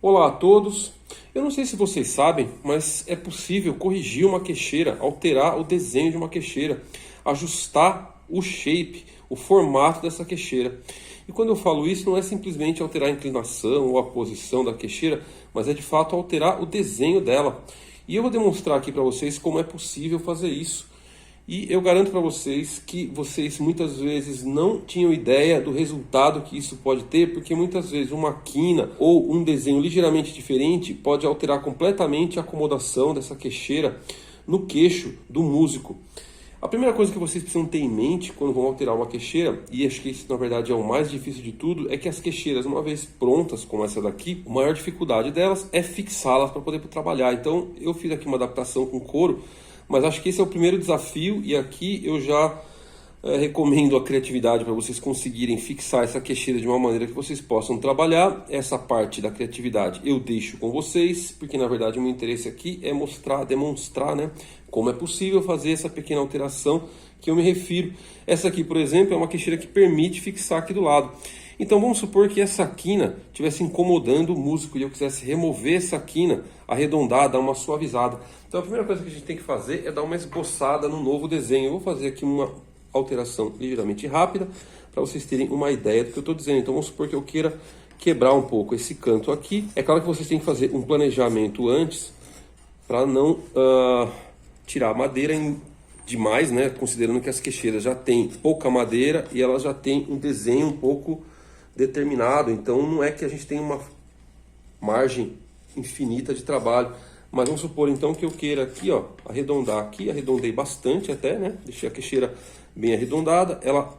Olá a todos. Eu não sei se vocês sabem, mas é possível corrigir uma queixeira, alterar o desenho de uma queixeira, ajustar o shape, o formato dessa queixeira. E quando eu falo isso, não é simplesmente alterar a inclinação ou a posição da queixeira, mas é de fato alterar o desenho dela. E eu vou demonstrar aqui para vocês como é possível fazer isso. E eu garanto para vocês que vocês muitas vezes não tinham ideia do resultado que isso pode ter, porque muitas vezes uma quina ou um desenho ligeiramente diferente pode alterar completamente a acomodação dessa queixeira no queixo do músico. A primeira coisa que vocês precisam ter em mente quando vão alterar uma queixeira, e acho que isso na verdade é o mais difícil de tudo, é que as queixeiras, uma vez prontas como essa daqui, a maior dificuldade delas é fixá-las para poder trabalhar. Então eu fiz aqui uma adaptação com couro, mas acho que esse é o primeiro desafio, e aqui eu já recomendo a criatividade para vocês conseguirem fixar essa queixeira de uma maneira que vocês possam trabalhar. Essa parte da criatividade eu deixo com vocês, porque na verdade o meu interesse aqui é demonstrar, né, como é possível fazer essa pequena alteração que eu me refiro. Essa aqui, por exemplo, é uma queixeira que permite fixar aqui do lado. Então vamos supor que essa quina estivesse incomodando o músico e eu quisesse remover essa quina, arredondar, dar uma suavizada. Então a primeira coisa que a gente tem que fazer é dar uma esboçada no novo desenho. Eu vou fazer aqui uma alteração ligeiramente rápida para vocês terem uma ideia do que eu estou dizendo. Então vamos supor que eu queira quebrar um pouco esse canto aqui. É claro que vocês têm que fazer um planejamento antes para não tirar a madeira demais, né? Considerando que as queixeiras já têm pouca madeira e elas já têm um desenho um pouco determinado, então não é que a gente tem uma margem infinita de trabalho. Mas vamos supor então que eu queira aqui, ó, arredondar aqui, arredondei bastante até, né? Deixei a queixeira bem arredondada. Ela,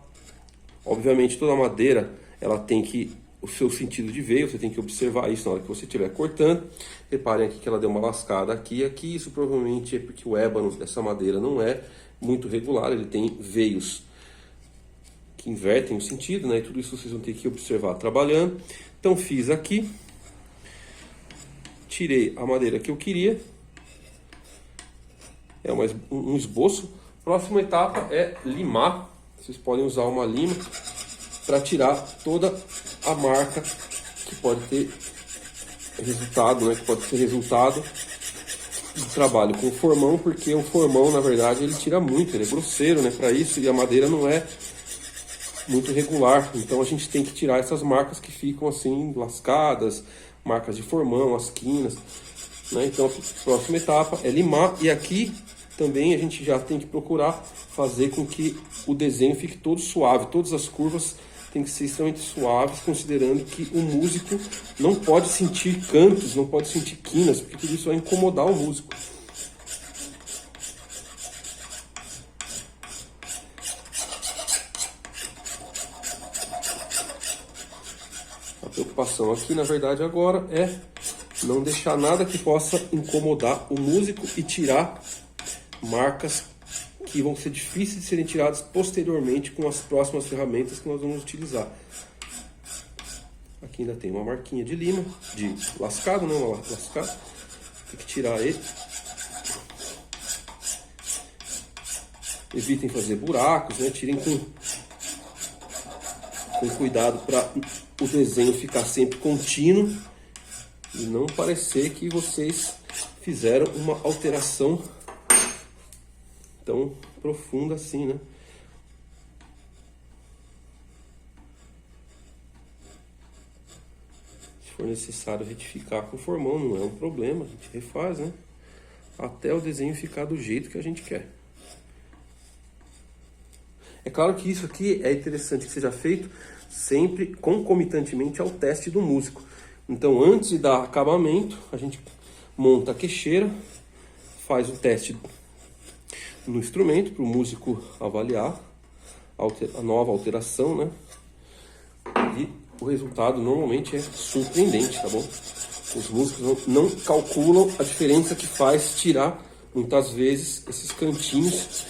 obviamente, toda a madeira, ela tem que, o seu sentido de veio, você tem que observar isso na hora que você estiver cortando. Reparem aqui que ela deu uma lascada aqui e aqui, isso provavelmente é porque o ébano dessa madeira não é muito regular, ele tem veios que invertem o sentido, né? E tudo isso vocês vão ter que observar trabalhando. Então fiz aqui, tirei a madeira que eu queria, é um esboço. Próxima etapa é limar. Vocês podem usar uma lima para tirar toda a marca que pode ter resultado, né? Que pode ser resultado do trabalho com o formão, porque o formão, na verdade, ele tira muito, ele é grosseiro, né? Para isso, e a madeira não é muito regular, então a gente tem que tirar essas marcas que ficam assim lascadas, marcas de formão, as quinas, né? Então a próxima etapa é limar, e aqui também a gente já tem que procurar fazer com que o desenho fique todo suave, todas as curvas tem que ser extremamente suaves, considerando que o músico não pode sentir cantos, não pode sentir quinas, porque tudo isso vai incomodar o músico. A preocupação aqui, na verdade, agora é não deixar nada que possa incomodar o músico e tirar marcas que vão ser difíceis de serem tiradas posteriormente com as próximas ferramentas que nós vamos utilizar. Aqui ainda tem uma marquinha de lima, de lascado, né? Uma lascada. Tem que tirar ele. Evitem fazer buracos, né? Tirem com cuidado para o desenho ficar sempre contínuo e não parecer que vocês fizeram uma alteração tão profunda assim, né? Se for necessário retificar com o formão, não é um problema, a gente refaz, né? Até o desenho ficar do jeito que a gente quer. É claro que isso aqui é interessante que seja feito sempre concomitantemente ao teste do músico. Então, antes de dar acabamento, a gente monta a queixeira, faz o teste no instrumento para o músico avaliar a nova alteração, né? E o resultado normalmente é surpreendente, tá bom? Os músicos não calculam a diferença que faz tirar muitas vezes esses cantinhos.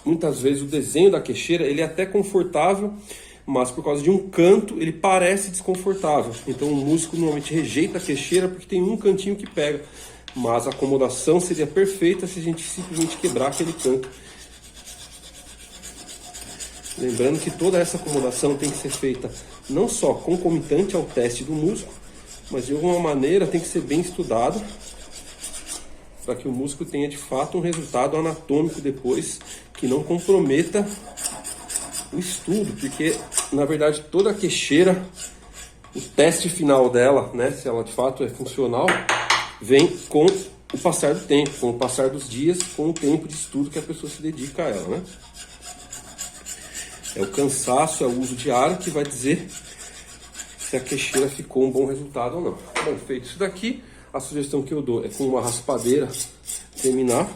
Muitas vezes o desenho da queixeira ele é até confortável, mas por causa de um canto ele parece desconfortável. Então o músico normalmente rejeita a queixeira porque tem um cantinho que pega, mas a acomodação seria perfeita se a gente simplesmente quebrar aquele canto. Lembrando que toda essa acomodação tem que ser feita não só concomitante ao teste do músico, mas de alguma maneira tem que ser bem estudado para que o músico tenha de fato um resultado anatômico depois que não comprometa o estudo, porque na verdade toda a queixeira, o teste final dela, né, se ela de fato é funcional, vem com o passar do tempo, com o passar dos dias, com o tempo de estudo que a pessoa se dedica a ela, né? É o cansaço, é o uso diário que vai dizer se a queixeira ficou um bom resultado ou não. Bom, feito isso daqui, a sugestão que eu dou é com uma raspadeira terminar,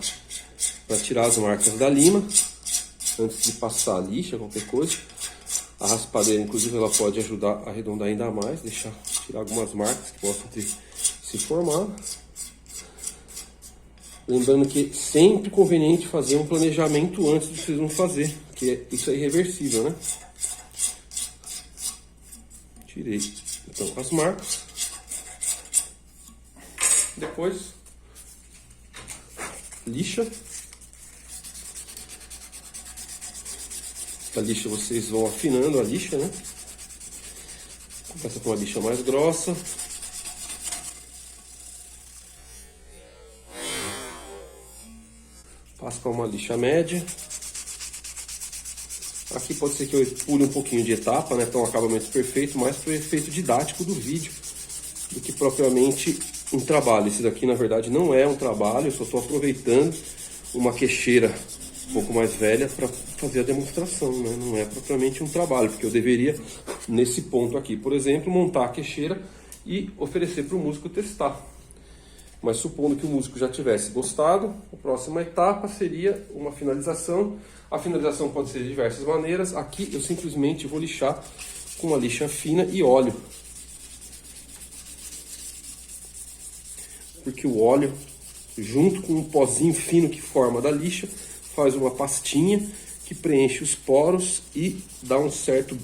para tirar as marcas da lima, antes de passar a lixa, qualquer coisa. A raspadeira, inclusive, ela pode ajudar a arredondar ainda mais, tirar algumas marcas que possam ter se formado. Lembrando que é sempre conveniente fazer um planejamento antes do que vocês vão fazer, porque isso é irreversível, né? Tirei então as marcas. Depois, lixa. A lixa vocês vão afinando a lixa, né? Começa com uma lixa mais grossa. Passa com uma lixa média. Aqui pode ser que eu pule um pouquinho de etapa, né? Então, um acabamento perfeito, mais para o efeito didático do vídeo do que propriamente um trabalho. Esse daqui, na verdade, não é um trabalho, eu só estou aproveitando uma queixeira um pouco mais velha para fazer a demonstração, né? Não é propriamente um trabalho, porque eu deveria, nesse ponto aqui, por exemplo, montar a queixeira e oferecer para o músico testar. Mas supondo que o músico já tivesse gostado, a próxima etapa seria uma finalização. A finalização pode ser de diversas maneiras. Aqui eu simplesmente vou lixar com uma lixa fina e óleo. Porque o óleo, junto com um pozinho fino que forma da lixa, faz uma pastinha que preenche os poros e dá um certo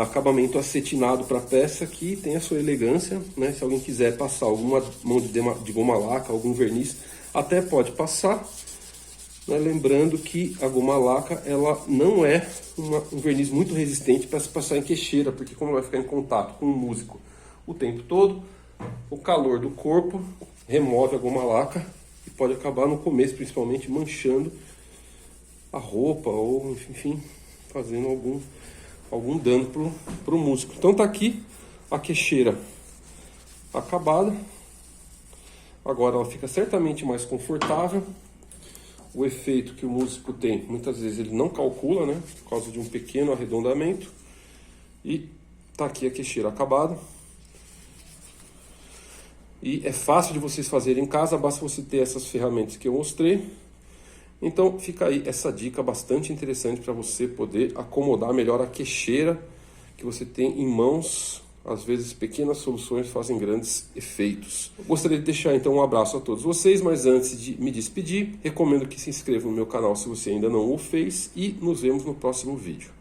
acabamento acetinado para a peça que tem a sua elegância, né? Se alguém quiser passar alguma mão de goma laca, algum verniz, até pode passar, né? Lembrando que a goma laca ela não é um verniz muito resistente para se passar em queixeira, porque como vai ficar em contato com o músico o tempo todo, o calor do corpo remove a goma laca e pode acabar no começo, principalmente, manchando a roupa ou, enfim, fazendo algum dano pro músico. Então tá aqui a queixeira acabada. Agora ela fica certamente mais confortável. O efeito que o músico tem, muitas vezes ele não calcula, né? Por causa de um pequeno arredondamento. E tá aqui a queixeira acabada. E é fácil de vocês fazerem em casa, basta você ter essas ferramentas que eu mostrei. Então fica aí essa dica bastante interessante para você poder acomodar melhor a queixeira que você tem em mãos. Às vezes pequenas soluções fazem grandes efeitos. Eu gostaria de deixar então um abraço a todos vocês, mas antes de me despedir, recomendo que se inscreva no meu canal se você ainda não o fez e nos vemos no próximo vídeo.